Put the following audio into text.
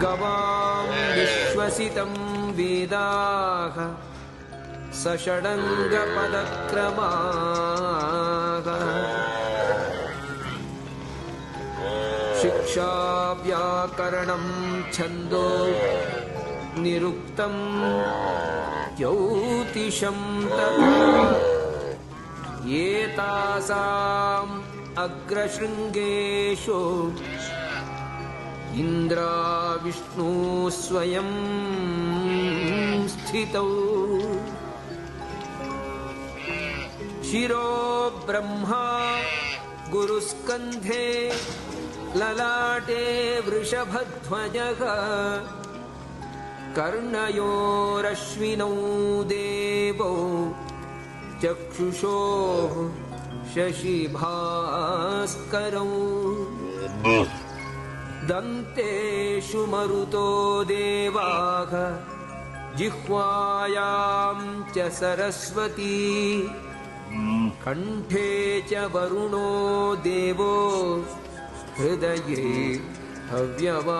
गवां विश्वसितं वेदाः सषडङ्गपदक्रमाः शिक्षा व्याकरणं छन्दो निरुक्तं ज्योतिषं तथा एतासाम् अग्रशृङ्गेषु इन्द्राविष्णु स्वयं स्थितौ शिरो ब्रह्मा गुरुस्कन्धे ललाटे वृषभध्वजः कर्णयोरश्विनौ देवौ चक्षुषोः शशिभास्करौ दन्तेषु मरुतो देवाः जिह्वायां च सरस्वती कण्ठे च वरुणो देवो हृदये हव्यवाहनः।